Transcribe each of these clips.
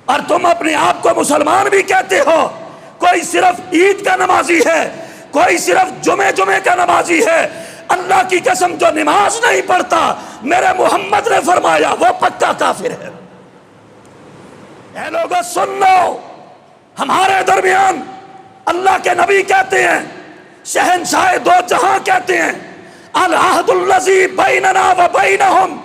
اور تم اپنے آپ کو مسلمان بھی کہتے ہو. کوئی صرف عید کا نمازی ہے, کوئی صرف جمعے کا نمازی ہے. اللہ کی قسم جو نماز نہیں پڑھتا, میرے محمد نے فرمایا وہ پکا کافر ہے. اے لوگوں سن لو, ہمارے درمیان اللہ کے نبی کہتے ہیں, شہنشاہ دو جہاں کہتے ہیں, العہد الذی بیننا و بینہم,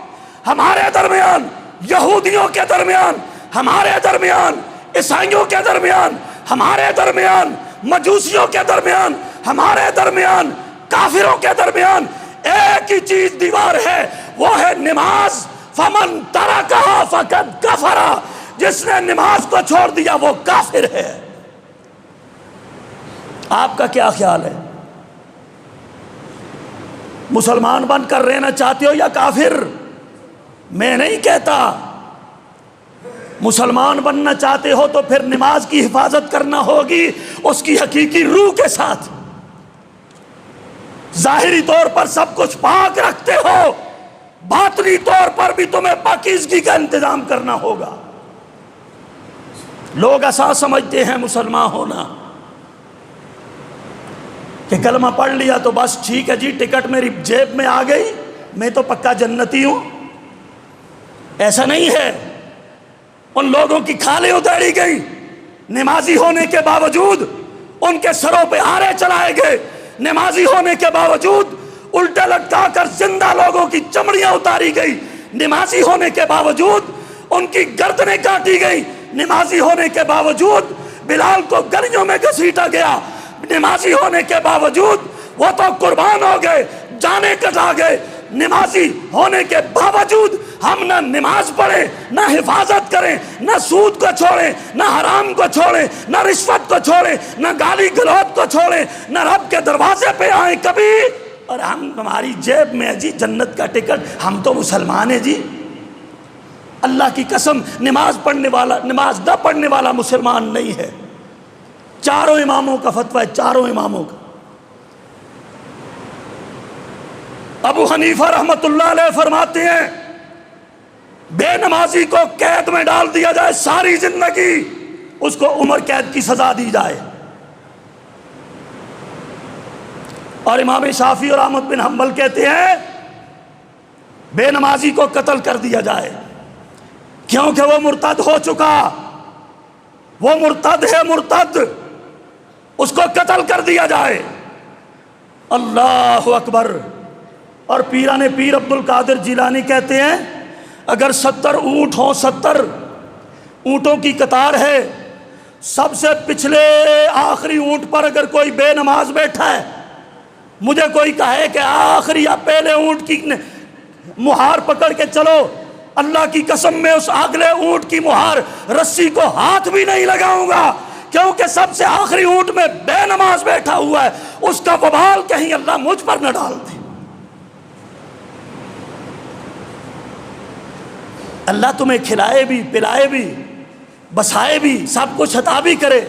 ہمارے درمیان, یہودیوں کے درمیان, ہمارے درمیان, عیسائیوں کے درمیان, ہمارے درمیان, مجوسیوں کے درمیان, ہمارے درمیان, کافروں کے درمیان ایک ہی چیز دیوار ہے, وہ ہے نماز. فمن ترکہا فقد کفر, جس نے نماز کو چھوڑ دیا وہ کافر ہے. آپ کا کیا خیال ہے؟ مسلمان بن کر رہنا چاہتے ہو یا کافر؟ میں نہیں کہتا. مسلمان بننا چاہتے ہو تو پھر نماز کی حفاظت کرنا ہوگی اس کی حقیقی روح کے ساتھ. ظاہری طور پر سب کچھ پاک رکھتے ہو, باطنی طور پر بھی تمہیں پاکیزگی کا انتظام کرنا ہوگا. لوگ ایسا سمجھتے ہیں مسلمان ہونا کہ کلمہ پڑھ لیا تو بس ٹھیک ہے جی, ٹکٹ میری جیب میں آ گئی, میں تو پکا جنتی ہوں. ایسا نہیں ہے. ان لوگوں کی کھالیں اتاری گئی, نمازی ہونے کے باوجود ان کے سروں پہ آرے چلائے گئے, نمازی ہونے کے باوجود الٹا لٹکا کر زندہ لوگوں کی چمڑیاں اتاری گئی, نمازی ہونے کے باوجود ان کی گردنیں کاٹی گئی, نمازی ہونے کے باوجود بلال کو گلیوں میں گھسیٹا گیا, نمازی ہونے کے باوجود وہ تو قربان ہو گئے, جانیں کٹا گئے. نمازی ہونے کے باوجود ہم نہ نماز پڑھیں, نہ حفاظت کریں, نہ سود کو چھوڑیں, نہ حرام کو چھوڑیں, نہ رشوت کو چھوڑیں, نہ گالی گلوچ کو چھوڑیں, نہ رب کے دروازے پہ آئیں کبھی, اور ہماری جیب میں ہے جی جنت کا ٹکٹ, ہم تو مسلمان ہیں جی. اللہ کی قسم نماز نہ پڑھنے والا مسلمان نہیں ہے. چاروں اماموں کا فتویٰ ہے, چاروں اماموں کا. ابو حنیفہ رحمت اللہ علیہ فرماتے ہیں بے نمازی کو قید میں ڈال دیا جائے ساری زندگی, اس کو عمر قید کی سزا دی جائے. اور امام شافعی اور احمد بن حنبل کہتے ہیں بے نمازی کو قتل کر دیا جائے, کیونکہ وہ مرتد ہو چکا, وہ مرتد ہے, مرتد, اس کو قتل کر دیا جائے. اللہ اکبر. اور پیران پیر عبد القادر جیلانی کہتے ہیں اگر 70 اونٹ ہوں, 70 اونٹوں کی قطار ہے, سب سے پچھلے آخری اونٹ پر اگر کوئی بے نماز بیٹھا ہے, مجھے کوئی کہے کہ آخری یا پہلے اونٹ کی مہار پکڑ کے چلو, اللہ کی قسم میں اس اگلے اونٹ کی مہار رسی کو ہاتھ بھی نہیں لگاؤں گا, کیونکہ سب سے آخری اونٹ میں بے نماز بیٹھا ہوا ہے, اس کا وبال کہیں اللہ مجھ پر نہ ڈال دے. اللہ تمہیں کھلائے بھی, پلائے بھی, بسائے بھی, سب کچھ عطا بھی کرے.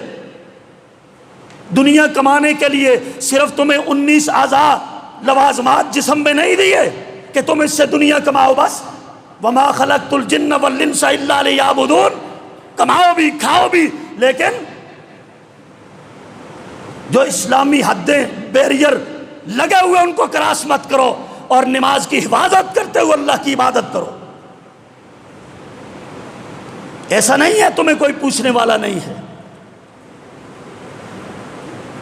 دنیا کمانے کے لیے صرف تمہیں 19 اعضاء لوازمات جسم میں نہیں دیے کہ تم اس سے دنیا کماؤ بس. وما خلقت الجن والانس الا لیعبدون, کماؤ بھی, کھاؤ بھی, لیکن جو اسلامی حدیں, بیریئر لگے ہوئے ان کو کراس مت کرو, اور نماز کی حفاظت کرتے ہوئے اللہ کی عبادت کرو. ایسا نہیں ہے تمہیں کوئی پوچھنے والا نہیں ہے,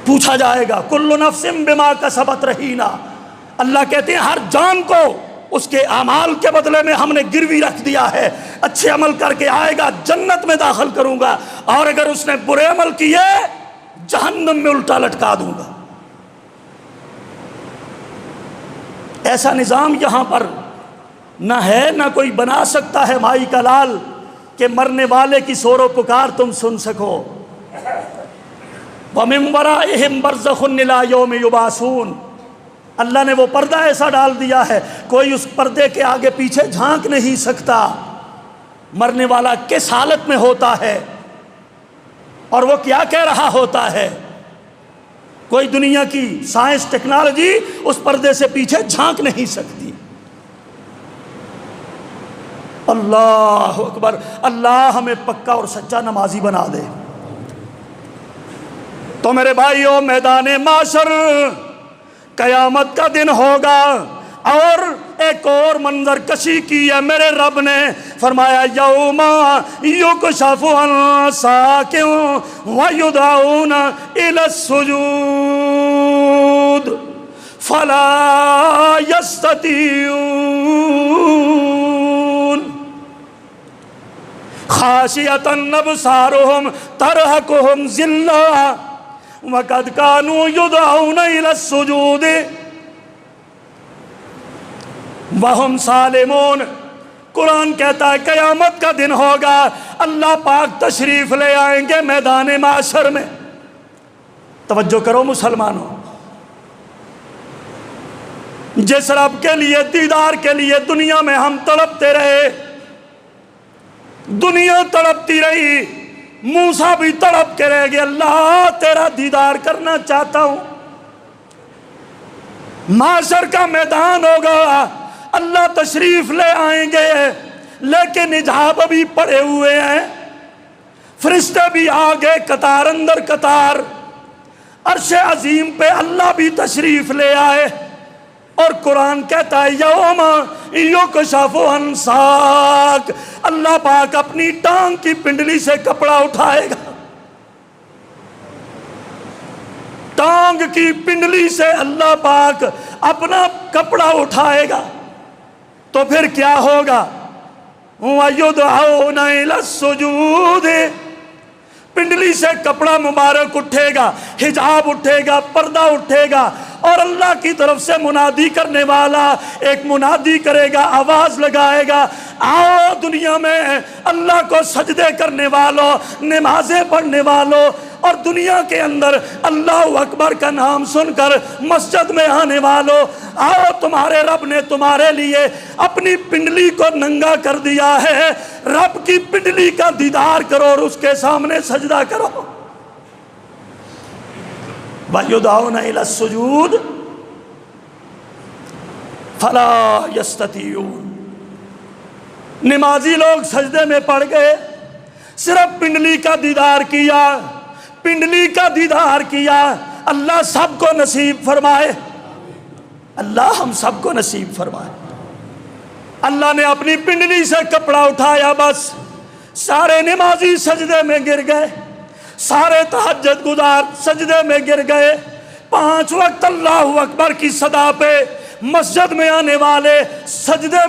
پوچھا جائے گا. کل نفس بما کسبت رہینا, اللہ کہتے ہیں ہر جان کو اس کے اعمال کے بدلے میں ہم نے گروی رکھ دیا ہے, اچھے عمل کر کے آئے گا جنت میں داخل کروں گا, اور اگر اس نے برے عمل کیے جہنم میں الٹا لٹکا دوں گا. ایسا نظام یہاں پر نہ ہے, نہ کوئی بنا سکتا ہے مائی کا لال کہ مرنے والے کی سور و پکار تم سن سکو. وَمِن وَرَائِهِمْ بَرْزَخٌ إِلَىٰ يَوْمِ يُبْعَثُونَ, اللہ نے وہ پردہ ایسا ڈال دیا ہے کوئی اس پردے کے آگے پیچھے جھانک نہیں سکتا. مرنے والا کس حالت میں ہوتا ہے اور وہ کیا کہہ رہا ہوتا ہے, کوئی دنیا کی سائنس ٹیکنالوجی اس پردے سے پیچھے جھانک نہیں سکتی. اللہ اکبر، اللہ ہمیں پکا اور سچا نمازی بنا دے۔ تو میرے بھائیوں، میدان معاشر قیامت کا دن ہوگا، اور ایک اور منظر کشی کی ہے میرے رب نے، فرمایا یوم یکشف عن ساق ویدعون الی السجود فلا یستطیعون خاشعۃ ابصارهم ترہقهم ذلہ وقد كانوا يدعون الى السجود وہم سالمون۔ قرآن کہتا ہے قیامت کا دن ہوگا، اللہ پاک تشریف لے آئیں گے میدان معاشر میں۔ توجہ کرو مسلمانوں، جس رب کے لیے، دیدار کے لیے دنیا میں ہم تڑپتے رہے، دنیا تڑپتی رہی، موسیٰ بھی تڑپ کے رہ گئے، اللہ تیرا دیدار کرنا چاہتا ہوں۔ معاشر کا میدان ہوگا، اللہ تشریف لے آئیں گے، لیکن حجاب ابھی پڑے ہوئے ہیں، فرشتے بھی آگے قطار اندر قطار، عرش عظیم پہ اللہ بھی تشریف لے آئے، اور قرآن کہتا ہے یوم یکشف عن ساق، اللہ پاک اپنی ٹانگ کی پنڈلی سے کپڑا اٹھائے گا، ٹانگ کی پنڈلی سے اللہ پاک اپنا کپڑا اٹھائے گا، تو پھر کیا ہوگا؟ وَيُدْعَوْنَ إِلَى السُّجُودِ، پنڈلی سے کپڑا مبارک اٹھے گا، حجاب اٹھے گا، پردہ اٹھے گا، اور اللہ کی طرف سے منادی کرنے والا ایک منادی کرے گا، آواز لگائے گا، آؤ دنیا میں اللہ کو سجدے کرنے والوں، نمازیں پڑھنے والوں، اور دنیا کے اندر اللہ اکبر کا نام سن کر مسجد میں آنے والوں، آؤ تمہارے رب نے تمہارے لیے اپنی پنڈلی کو ننگا کر دیا ہے، رب کی پنڈلی کا دیدار کرو اور اس کے سامنے سجدہ کرو۔ وَيُدْعَوْنَ إِلَى السُّجُودِ فَلَا يَسْتَطِيعُونَ، نمازی لوگ سجدے میں پڑ گئے، صرف پنڈلی کا دیدار کیا، پنڈلی کا دیدار کیا۔ اللہ سب کو نصیب فرمائے، اللہ ہم سب کو نصیب فرمائے۔ اللہ نے اپنی پنڈلی سے کپڑا اٹھایا، بس سارے نمازی سجدے میں گر گئے، سارے تہجد گزار سجدے میں گر گئے، 5 وقت اللہ اکبر کی صدا پہ مسجد میں آنے والے سجدے میں